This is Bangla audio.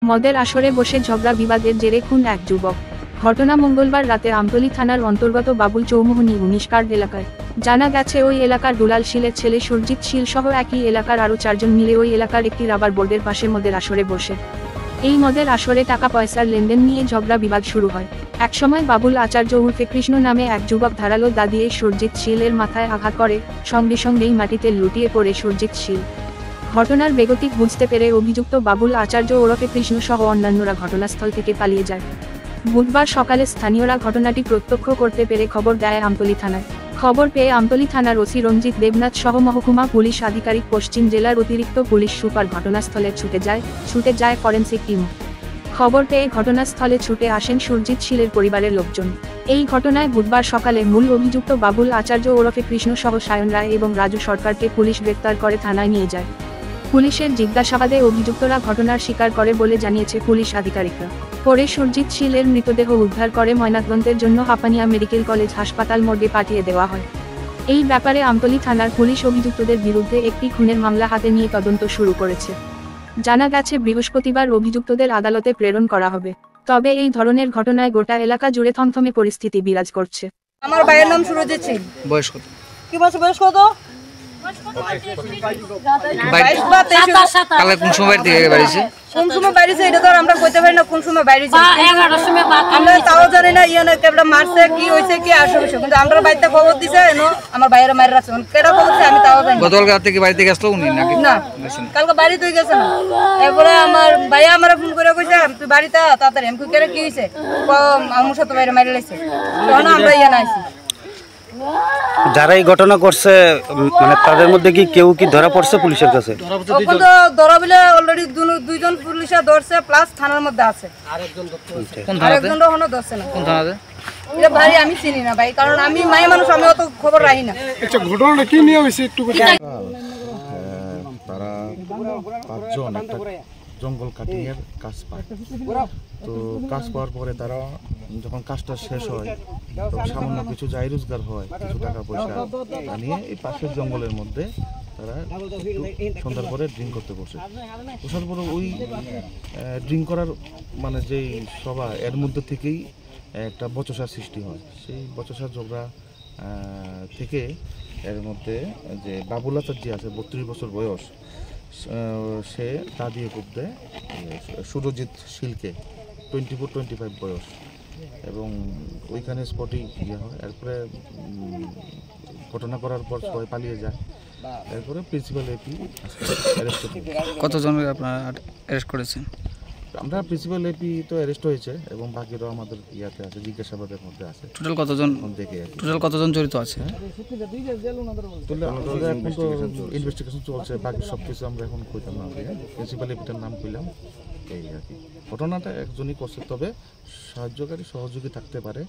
মদের আসরে বসে ঝগড়া বিবাদের জেরে খুন এক যুবক। ঘটনা মঙ্গলবার রাতে আমতলী থানার অন্তর্গত বাবুল চৌমুহনী 19 কার্ড এলাকায়। জানা গেছে ওই এলাকার দুলাল শীলের ছেলে সুরজিৎ শীল সহ একই এলাকার আরও 4 জন মিলে ওই এলাকার একটি রাবার বোর্ডের পাশে মদের আসরে বসে। এই মদের আসরে টাকা পয়সার লেনদেন নিয়ে ঝগড়া বিবাদ শুরু হয়। একসময় বাবুল আচার্য উর্ফে কৃষ্ণ নামে এক যুবক ধারালো দা দিয়ে সুরজিৎ শীলের মাথায় আঘাত করে, সঙ্গে সঙ্গেই মাটিতে লুটিয়ে পড়ে সুরজিৎ শীল। ঘটনার বেগতিক বুঝতে পেরে অভিযুক্ত বাবুল আচার্য ওরফে কৃষ্ণ সহ অন্যান্যরা ঘটনাস্থল থেকে পালিয়ে যায়। বুধবার সকালে স্থানীয়রা ঘটনাটি প্রত্যক্ষ করতে পেরে খবর দেয় আমতলী থানায়। খবর পেয়ে আমতলী থানার ওসি রঞ্জিত দেবনাথ সহ মহকুমা পুলিশ আধিকারিক পশ্চিম জেলার অতিরিক্ত পুলিশ সুপার ঘটনাস্থলে ছুটে যায় ফরেনসিক টিম। খবর পেয়ে ঘটনাস্থলে ছুটে আসেন সুরজিৎ শীলের পরিবারের লোকজন। এই ঘটনায় বুধবার সকালে মূল অভিযুক্ত বাবুল আচার্য ওরফে কৃষ্ণ সহ সায়ন রায় এবং রাজু সরকারকে পুলিশ গ্রেপ্তার করে থানায় নিয়ে যায়। পুলিশের জিজ্ঞাসাবাদে অভিযুক্তরা ঘটনার স্বীকার করে বলে জানিয়েছে পুলিশ আধিকারিকরা। পরে সুরজিৎ শীলের মৃতদেহ উদ্ধার করে ময়নাতদন্তের জন্য হাপানিয়া মেডিকেল কলেজ হাসপাতাল মর্গে পাঠিয়ে দেওয়া হয়। এই ব্যাপারে আমতলী থানার পুলিশ অভিযুক্তদের বিরুদ্ধে একটি খুনের মামলা হাতে নিয়ে তদন্ত শুরু করেছে। জানা গেছে বৃহস্পতিবার অভিযুক্তদের আদালতে প্রেরণ করা হবে। তবে এই ধরনের ঘটনায় গোটা এলাকা জুড়ে থমথমে পরিস্থিতি বিরাজ করছে। আমার ভাইয়ের নাম সুরজিৎ সিং। বয়স কত? কি বলছো বয়স কত? কালে কোন সময় থেকে বাড়িছে? কোন সময় বাইরেছে এটা তো আমরা কইতে পারি না কোন সময় বাইরেছে। আমরা তাও জানি না ইয়ানে কেবলা মারছে কি হইছে কি আসবে কিন্তু আমরা বাড়িতে খবর দিছে এনো আমার ভাইয়ের মায়ের রাখছে কেডা বলছে আমি তাও জানি না। গতকাল রাত থেকে বাড়ি থেকে আসলো উনি নাকি? না কালকে বাড়ি তুই গেছে না। এরপরে আমার ভাইয়া আমারে ফোন করে কইছে তুই বাড়িতে তাড়াতাড়ি আমি কই কেরে কি হইছে আমার সাথে বাইরে মাইরে লাইছে তখন আমরা ইয়া নাইছি। যারা এই ঘটনা করছে মানে তাদের মধ্যে কি কেউ কি ধরা পড়ছে পুলিশের কাছে? এখন তো ধরা বলে অলরেডি দুইজন পুলিশে ধরছে প্লাস থানার মধ্যে আছে। আরেকজন হনো ধরছে না। কোন থানাতে? এটা ভাই আমি চিনি না ভাই, কারণ আমি মায়ের মানুষ, আমি অত খবর রাখি না। আচ্ছা ঘটনাটা কি নিয়ে হয়েছে একটু তারা 5 জন একটা জঙ্গল কাটিংয়ের কাজ পায়। তো কাজ পাওয়ার পরে তারা যখন কাজটা শেষ হয় তখন সামান্য কিছু যাই রোজগার হয়, কিছু টাকা পয়সা নিয়ে এই পাশের জঙ্গলের মধ্যে তারা সন্ধ্যার পরে ড্রিঙ্ক করতে বসার পরে ওই ড্রিঙ্ক করার মানে যেই সভা এর মধ্যে থেকেই একটা বচসার সৃষ্টি হয়। সেই বচসার ঝগড়া থেকে এর মধ্যে যে বাবুল আচার্য আছে 32 বছর বয়স, সে তা দিয়ে খুব দেয় সুরজিৎ শীলকে 24-25 বয়স এবং ওইখানে স্পটেই ইয়ে হয়। এরপরে ঘটনা করার পর সবাই পালিয়ে যায়। এরপরে প্রিন্সিপাল এপি অ্যারেস্ট করেছে। কতজনের আপনারা অ্যারেস্ট করেছেন? আমরা প্রিন্সিপাল এপি তো অ্যারেস্ট হয়েছে এবং বাকিরাও আমাদের ইয়াতে আছে, জিজ্ঞাসাবাদের মধ্যে আছে। টোটাল কতজন জড়িত আছে? এখন তো ইনভেস্টিগেশন চলছে, বাকি সব কিছু আমরা এখন কইতাম না। প্রিন্সিপাল এপিটার নাম কইলাম এই আর কি। ঘটনাটা একজনই করছে, তবে সাহায্যকারী সহযোগী থাকতে পারে।